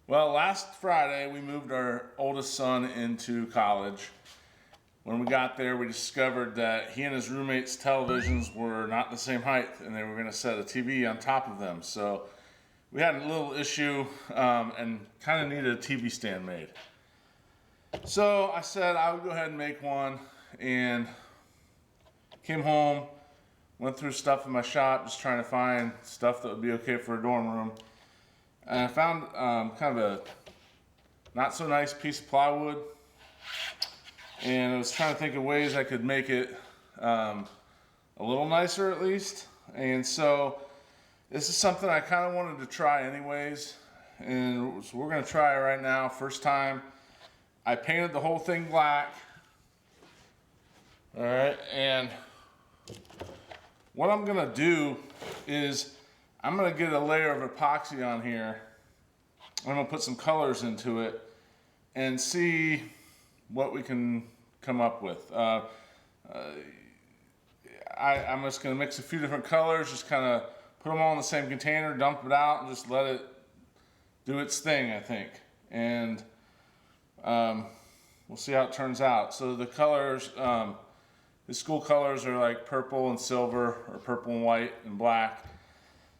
Well, last Friday we moved our oldest son into college. When we got there, we discovered that he and his roommate's televisions were not the same height, and they were going to set a TV on top of them. So we had a little issue and kind of needed a TV stand made. So I said I would go ahead and make one, and came home, went through stuff in my shop, just trying to find stuff that would be okay for a dorm room. And I found kind of a not so nice piece of plywood, and I was trying to think of ways I could make it a little nicer at least. And so this is something I kind of wanted to try anyways, and so we're going to try it right now. First time. I painted the whole thing black. All right, and what I'm going to do is I'm going to get a layer of epoxy on here. I'm going to put some colors into it and see what we can come up with. I'm just going to mix a few different colors, just kind of put them all in the same container, dump it out, and just let it do its thing, I think. And we'll see how it turns out. So the colors, the school colors are like purple and silver, or purple and white and black.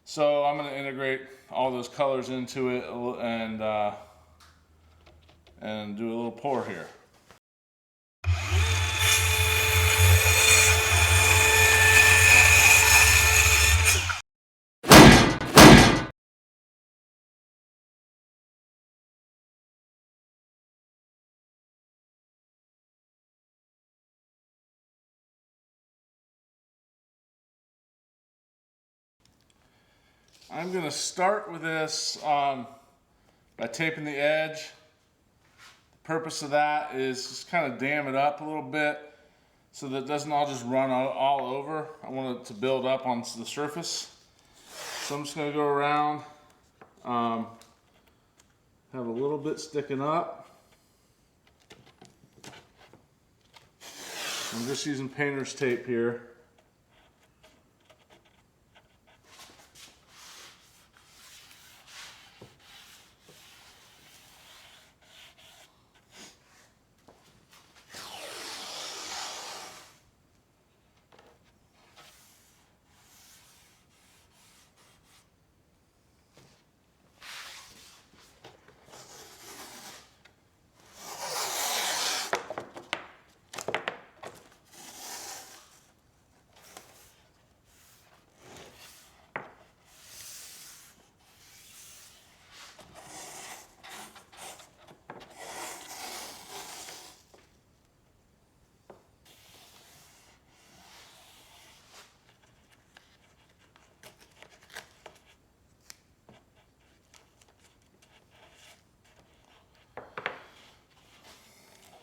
So I'm going to integrate all those colors into it and do a little pour here. I'm going to start with this by taping the edge. The purpose of that is just kind of dam it up a little bit so that it doesn't all just run all over. I want it to build up on the surface. So I'm just going to go around, have a little bit sticking up. I'm just using painter's tape here.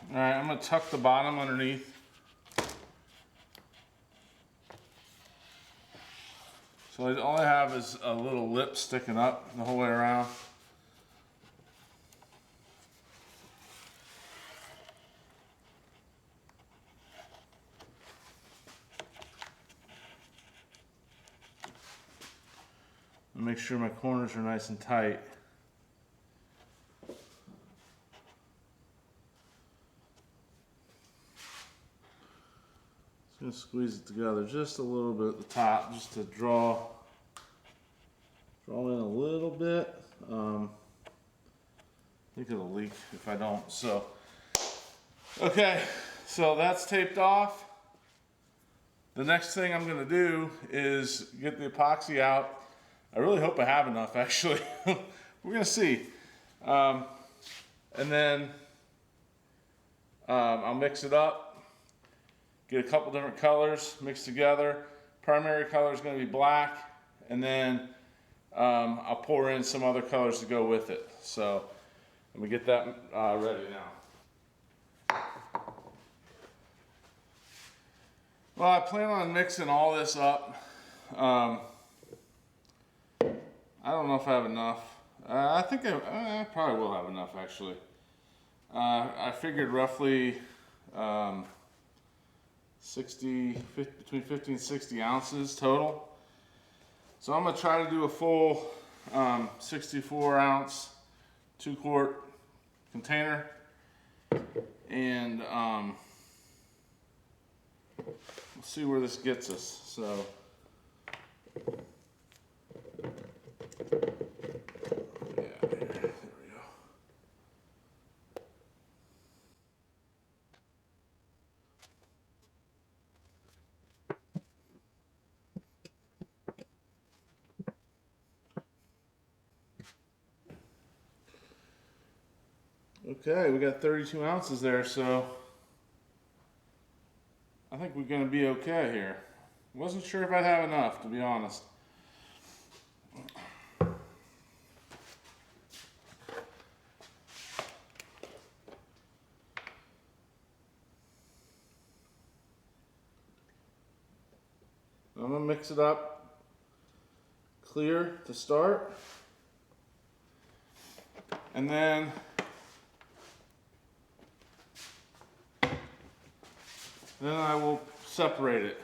All right, I'm going to tuck the bottom underneath. So all I have is a little lip sticking up the whole way around. Make sure my corners are nice and tight. Just going to squeeze it together just a little bit at the top, just to draw in a little bit. I think it'll leak if I don't. So, okay, so that's taped off. The next thing I'm going to do is get the epoxy out. I really hope I have enough, actually. We're going to see. And then I'll mix it up. Get a couple different colors mixed together. Primary color is going to be black, and then I'll pour in some other colors to go with it. So let me get that ready now. Well, I plan on mixing all this up. I don't know if I have enough. I think I probably will have enough, actually. I figured roughly 50, between 50 and 60 ounces total. So I'm going to try to do a full 64 ounce 2-quart container, and we'll see where this gets us. So okay, we got 32 ounces there, so I think we're going to be okay here. Wasn't sure if I'd have enough, to be honest. I'm going to mix it up clear to start, and then I will separate it.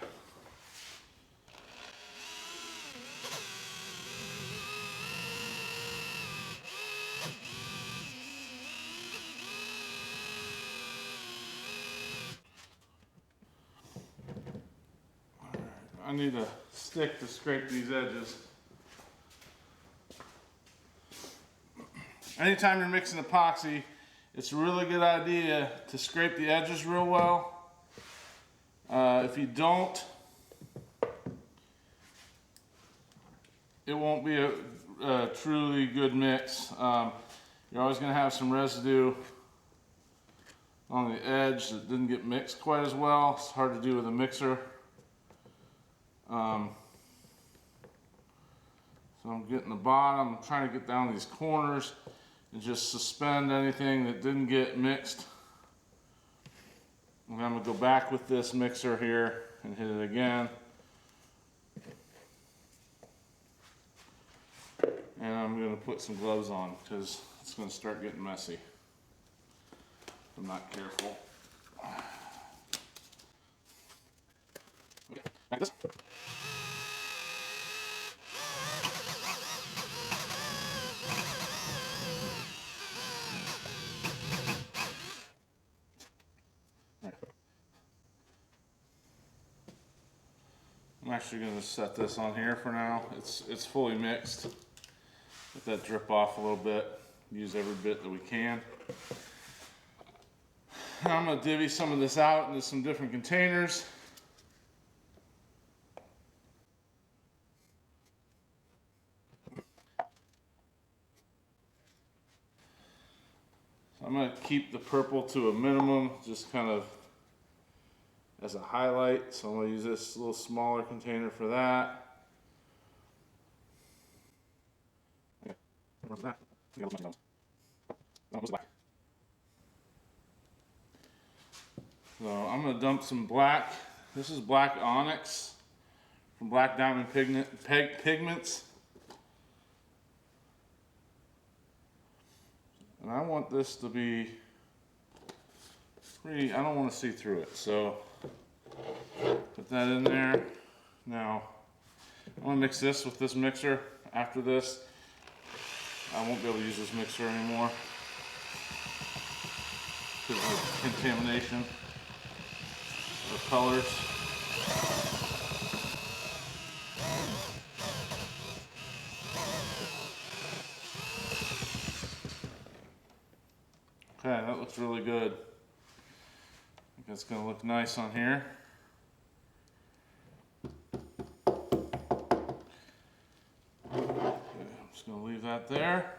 I need a stick to scrape these edges. Anytime you're mixing epoxy, it's a really good idea to scrape the edges real well. If you don't, it won't be a truly good mix. You're always going to have some residue on the edge that didn't get mixed quite as well. It's hard to do with a mixer. So I'm getting the bottom, I'm trying to get down these corners and just suspend anything that didn't get mixed. And I'm going to go back with this mixer here and hit it again. And I'm going to put some gloves on because it's going to start getting messy if I'm not careful. Okay, like this. I'm actually going to set this on here for now. It's fully mixed. Let that drip off a little bit. Use every bit that we can. And I'm going to divvy some of this out into some different containers. So I'm going to keep the purple to a minimum, just kind of as a highlight. So I'm going to use this little smaller container for that. Okay. Where's that? So I'm going to dump some black. This is black onyx from Black Diamond Pigments. And I want this to be pretty, I don't want to see through it. So put that in there. Now I'm going to mix this with this mixer. After this, I won't be able to use this mixer anymore because of contamination of colors. Okay, that looks really good. I think that's going to look nice on here. Okay, I'm just going to leave that there.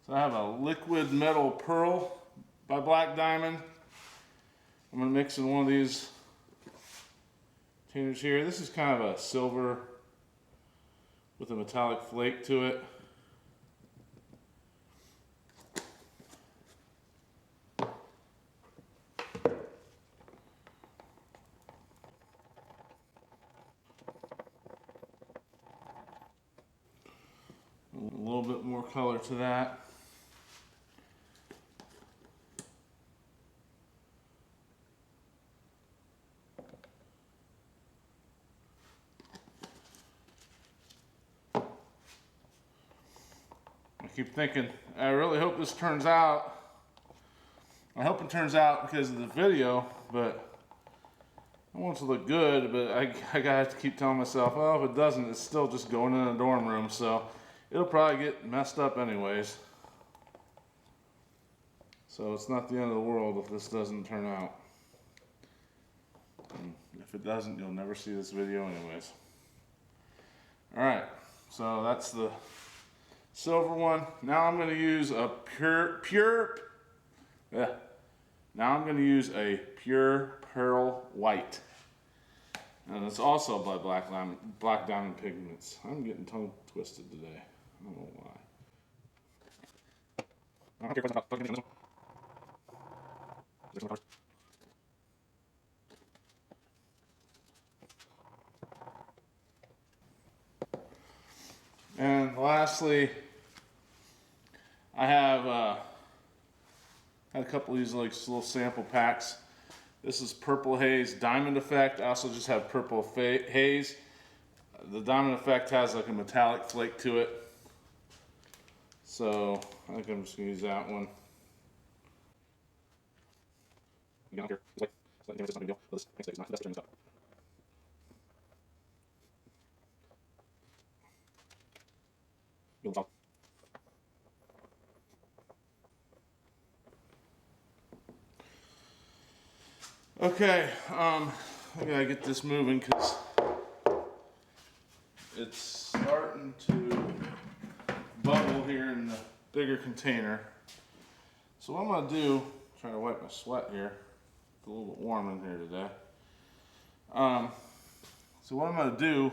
So I have a liquid metal pearl by Black Diamond. I'm going to mix in one of these containers here. This is kind of a silver with a metallic flake to it. A little bit more color to that. keep thinking, I really hope this turns out. I hope it turns out because of the video, but I want it to look good, but I gotta have to keep telling myself, well, if it doesn't, it's still just going in a dorm room, so it'll probably get messed up anyways. So it's not the end of the world if this doesn't turn out. And if it doesn't, you'll never see this video anyways. Alright, so that's the silver one. Now I'm going to use a Now I'm going to use a pure pearl white. And it's also by Black Diamond Pigments. I'm getting tongue twisted today. I don't know why. And lastly, I have had a couple of these like little sample packs. This is Purple Haze Diamond Effect. I also just have Purple Haze. The Diamond Effect has like a metallic flake to it. So I think I'm just gonna use that one. Okay, I gotta get this moving because it's starting to bubble here in the bigger container. So what I'm gonna do, trying to wipe my sweat here. It's a little bit warm in here today. So what I'm gonna do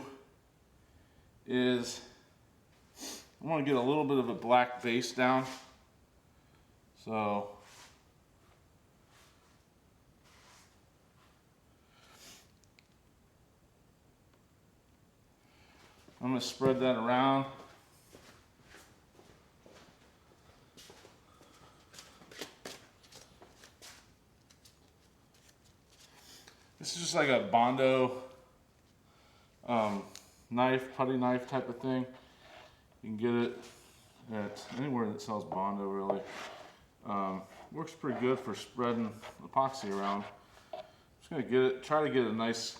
is I'm gonna get a little bit of a black base down. So I'm going to spread that around. This is just like a Bondo knife, putty knife type of thing. You can get it at anywhere that sells Bondo really. Works pretty good for spreading epoxy around. Just going to get it, try to get a nice,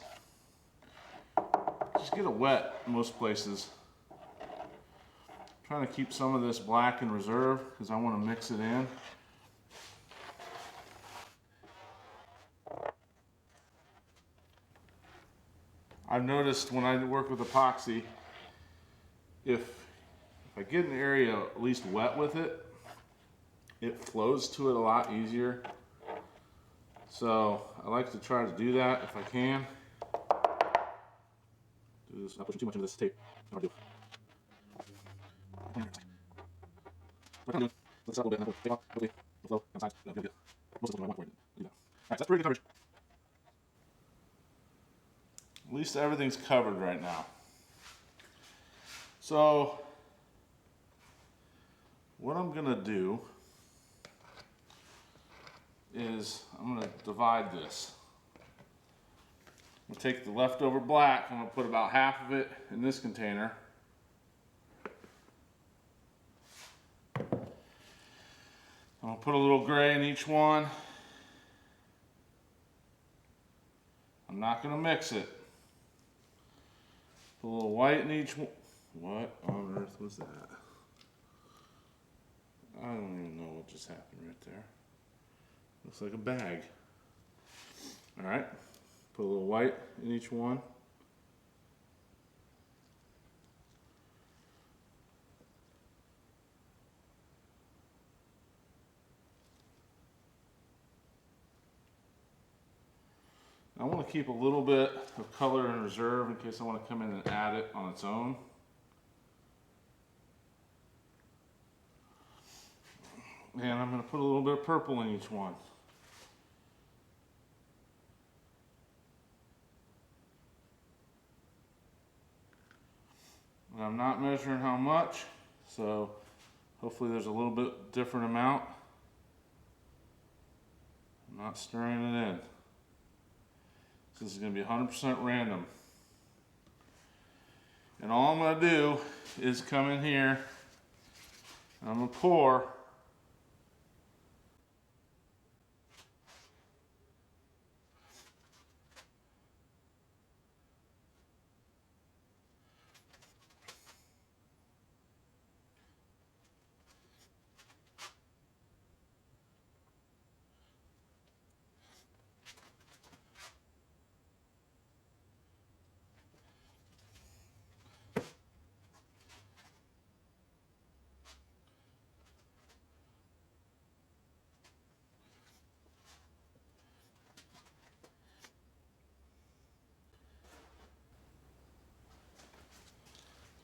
just get it wet most places. Trying to keep some of this black in reserve because I want to mix it in. I've noticed when I work with epoxy, if I get an area at least wet with it, it flows to it a lot easier. So I like to try to do that if I can. Do this, not pushing too much into this tape. What do what I'm doing, let's up a little bit, and then we'll take off, hopefully it'll flow down sides. Most of the way I want for it. Alright, so that's pretty good coverage. At least everything's covered right now. So what I'm gonna do is I'm gonna divide this. I'm gonna take the leftover black, I'm gonna put about half of it in this container. I'm gonna put a little gray in each one. I'm not gonna mix it. Put a little white in each one. What on earth was that? I don't even know what just happened right there. Looks like a bag. All right, put a little white in each one. I want to keep a little bit of color in reserve in case I want to come in and add it on its own. And I'm going to put a little bit of purple in each one. And I'm not measuring how much, so hopefully there's a little bit different amount. I'm not stirring it in. This is going to be 100% random. And all I'm going to do is come in here. I'm gonna pour.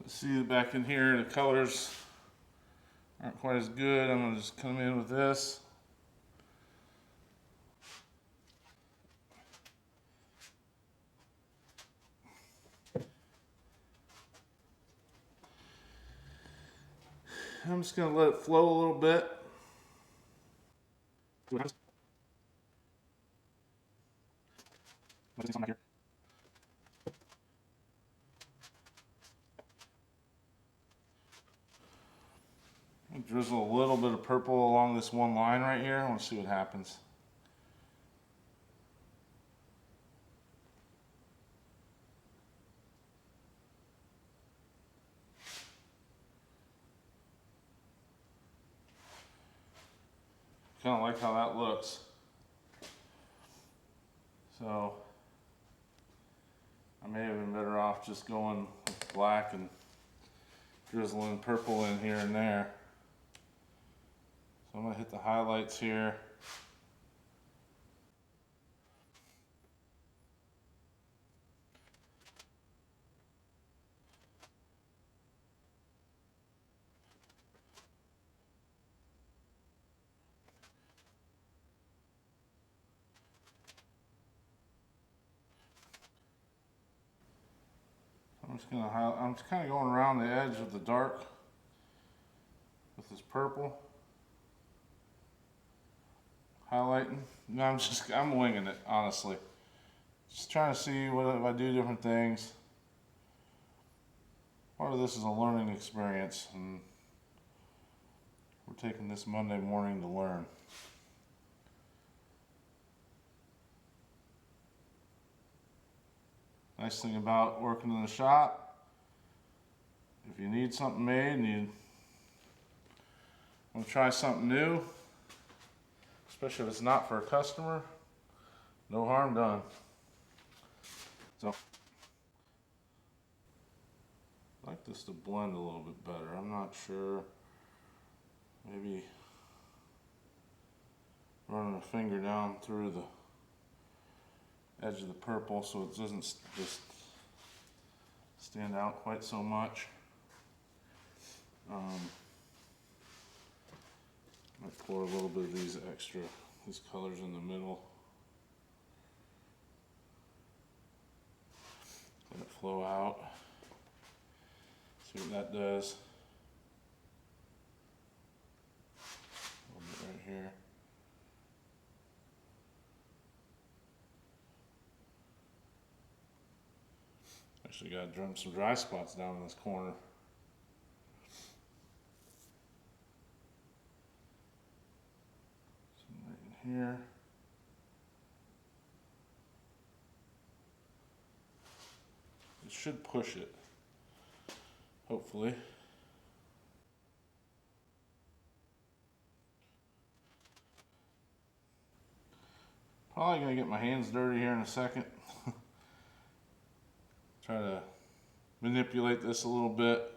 See back in here, the colors aren't quite as good. I'm gonna just come in with this. I'm just gonna let it flow a little bit. Drizzle a little bit of purple along this one line right here. I want to see what happens. Kind of like how that looks. So I may have been better off just going with black and drizzling purple in here and there. So I'm going to hit the highlights here. I'm just kind of going around the edge of the dark with this purple. Highlighting. No, I'm winging it, honestly. Just trying to see what if I do different things. Part of this is a learning experience, and we're taking this Monday morning to learn. Nice thing about working in the shop, if you need something made and you want to try something new, especially if it's not for a customer, no harm done. So I'd like this to blend a little bit better. I'm not sure. Maybe running a finger down through the edge of the purple so it doesn't just stand out quite so much. Might pour a little bit of these colors in the middle. Let it flow out. See what that does. A little bit right here. Actually got to drum some dry spots down in this corner. Some right in here. It should push it, hopefully. Probably gonna get my hands dirty here in a second. Try to manipulate this a little bit.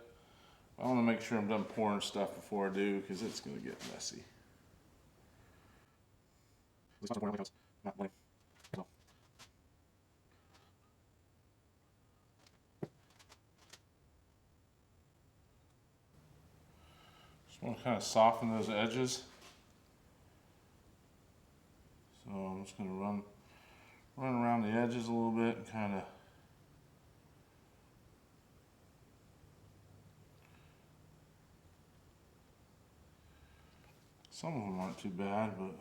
I want to make sure I'm done pouring stuff before I do, because it's going to get messy. Just want to kind of soften those edges. So I'm just going to run around the edges a little bit and kind of some of them aren't too bad, but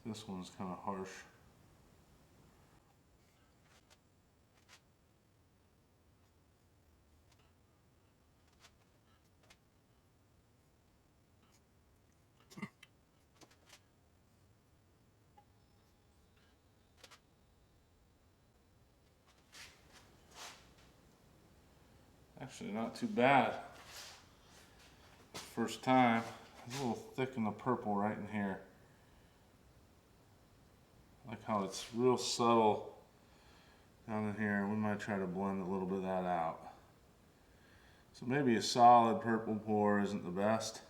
this one's kind of harsh. Actually, not too bad. First time. It's a little thick in the purple right in here. I like how it's real subtle down in here. We might try to blend a little bit of that out. So maybe a solid purple pour isn't the best.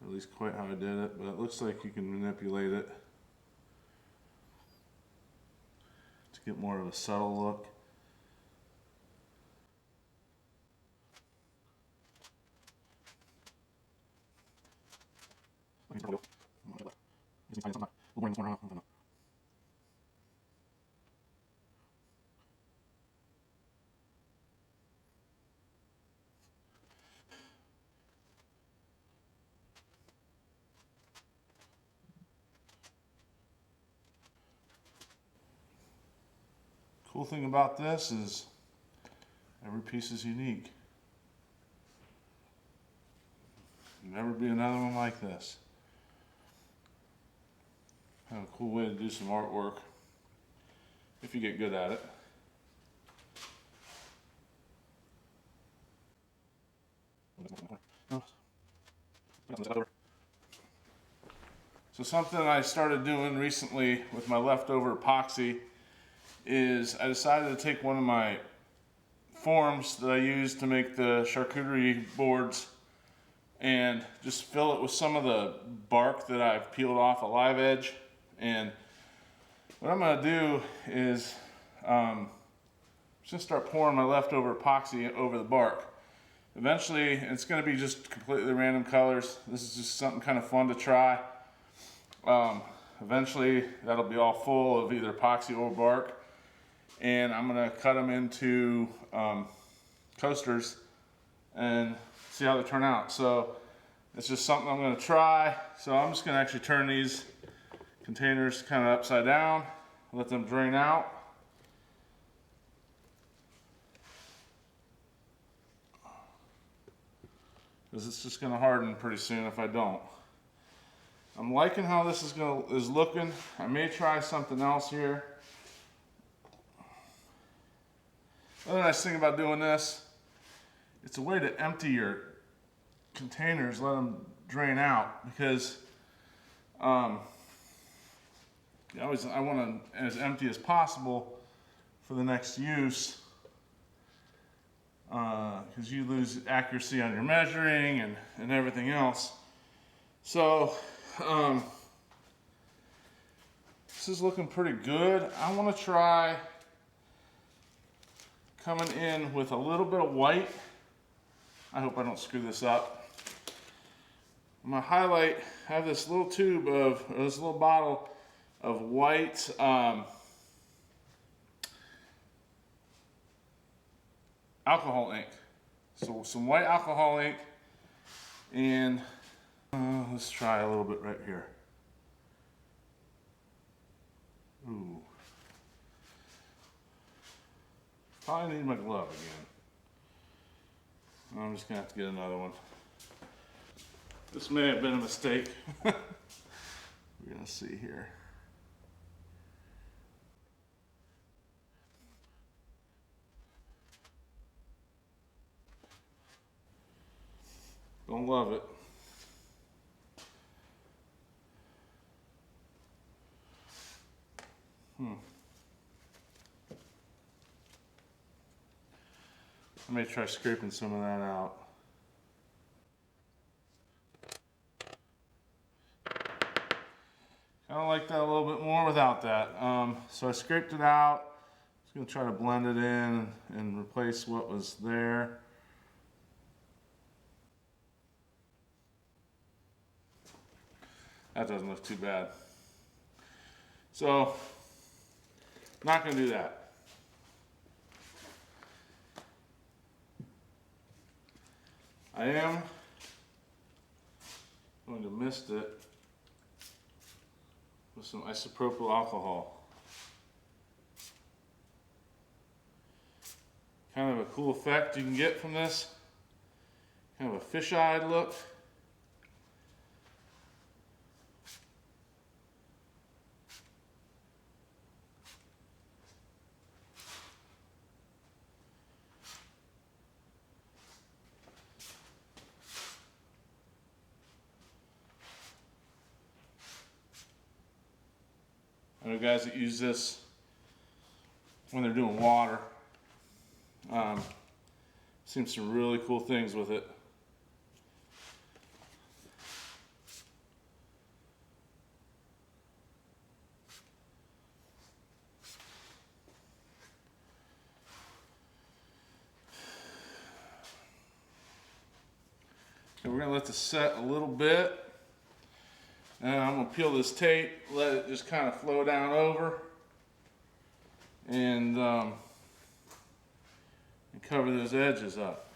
Or at least quite how I did it, but it looks like you can manipulate it to get more of a subtle look. Cool thing about this is every piece is unique. There'll never be another one like this. Kind of a cool way to do some artwork if you get good at it. So something I started doing recently with my leftover epoxy is I decided to take one of my forms that I use to make the charcuterie boards and just fill it with some of the bark that I've peeled off a live edge. And what I'm going to do is just gonna start pouring my leftover epoxy over the bark. Eventually, it's going to be just completely random colors. This is just something kind of fun to try. Eventually, that'll be all full of either epoxy or bark. And I'm going to cut them into coasters and see how they turn out. So it's just something I'm going to try. So I'm just going to actually turn these containers kind of upside down, let them drain out. Because it's just going to harden pretty soon if I don't. I'm liking how this is looking. I may try something else here. Another nice thing about doing this, it's a way to empty your containers, let them drain out, because I want them as empty as possible for the next use, because you lose accuracy on your measuring and everything else. So this is looking pretty good. I want to try coming in with a little bit of white. I hope I don't screw this up. I'm gonna highlight, I have this little tube of, or this little bottle of white alcohol ink. So some white alcohol ink, and let's try a little bit right here. Ooh. Probably need my glove again. I'm just gonna have to get another one. This may have been a mistake. We're gonna see here. Don't love it. I may try scraping some of that out. Kind of like that a little bit more without that. So I scraped it out. Just gonna try to blend it in and replace what was there. That doesn't look too bad. So, not gonna do that. I am going to mist it with some isopropyl alcohol. Kind of a cool effect you can get from this. Kind of a fish-eyed look. There are guys that use this when they're doing water. Seen some really cool things with it. And we're going to let this set a little bit. And I'm going to peel this tape, let it just kind of flow down over. And cover those edges up.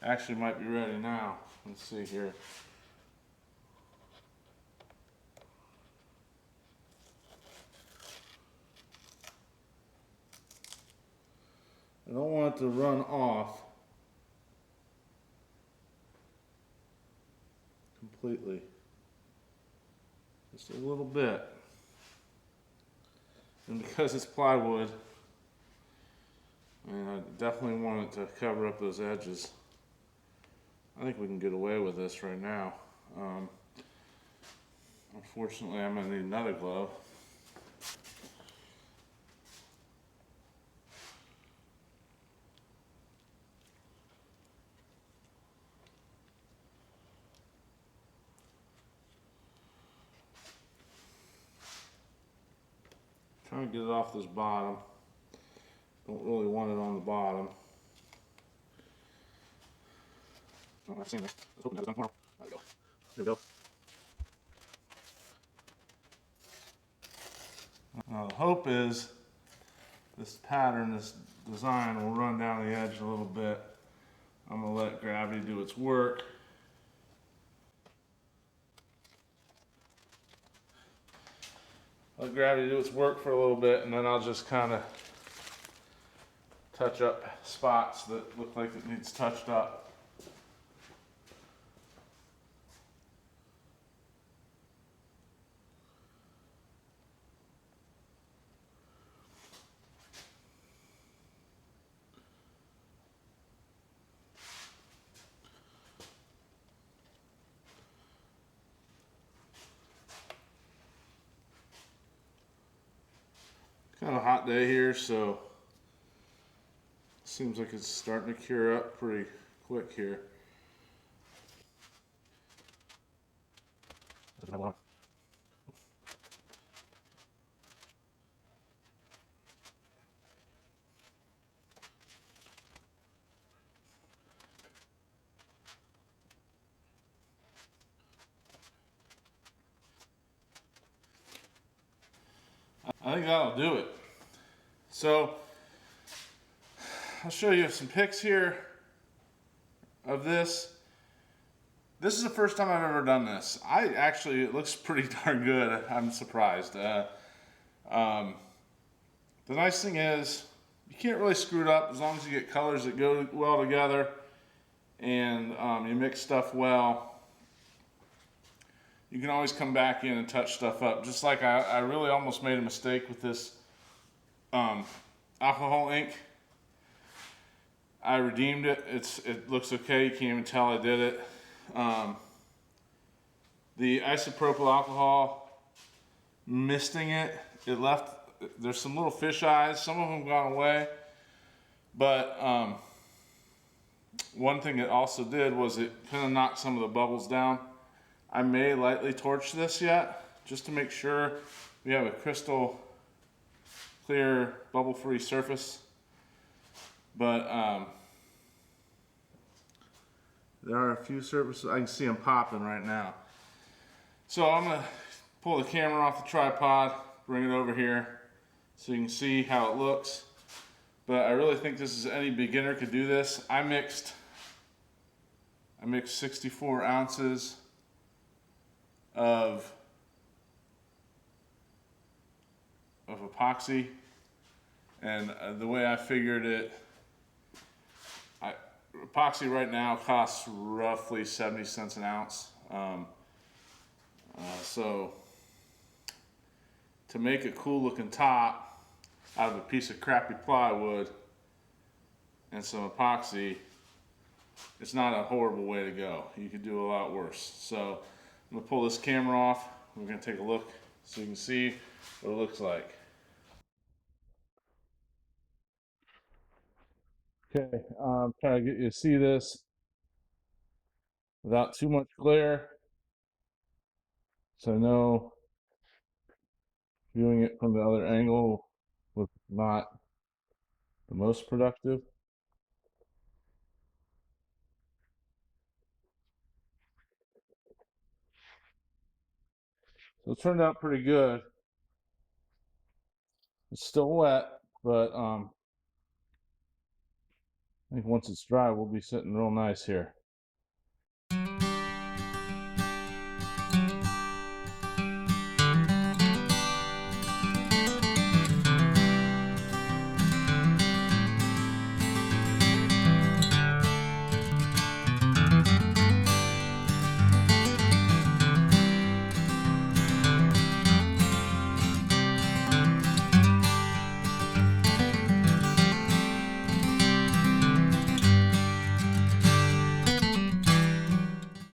Actually might be ready now. Let's see here. I don't want it to run off completely. Just a little bit. And because it's plywood, I definitely want it to cover up those edges. I think we can get away with this right now. Unfortunately, I'm going to need another glove. Trying to get it off this bottom. Don't really want it on the bottom. Oh, I've seen this. I was hoping that was done tomorrow. There we go. There we go. Now the hope is this pattern, this design will run down the edge a little bit. I'm going to let gravity do its work. Let gravity do its work for a little bit, and then I'll just kind of touch up spots that look like it needs touched up. Kind of a hot day here, so seems like it's starting to cure up pretty quick here. I think that'll do it. So I'll show you some pics here of this. This is the first time I've ever done this. It looks pretty darn good. I'm surprised. The nice thing is you can't really screw it up as long as you get colors that go well together and you mix stuff well. You can always come back in and touch stuff up. Just like I really almost made a mistake with this alcohol ink. I redeemed it. It looks okay. You can't even tell I did it. The isopropyl alcohol, misting it, there's some little fish eyes. Some of them gone away. But one thing it also did was it kind of knocked some of the bubbles down. I may lightly torch this yet, just to make sure we have a crystal clear, bubble-free surface. But there are a few surfaces, I can see them popping right now. So I'm gonna pull the camera off the tripod, bring it over here, so you can see how it looks. But I really think any beginner could do this. I mixed 64 ounces of epoxy, and the way I figured it, epoxy right now costs roughly 70 cents an ounce. So to make a cool looking top out of a piece of crappy plywood and some epoxy, it's not a horrible way to go. You could do a lot worse. So I'm gonna pull this camera off. We're gonna take a look so you can see what it looks like. Okay, I'm trying to get you to see this without too much glare. So I know viewing it from the other angle was not the most productive. So it turned out pretty good. It's still wet, but I think once it's dry, we'll be sitting real nice here.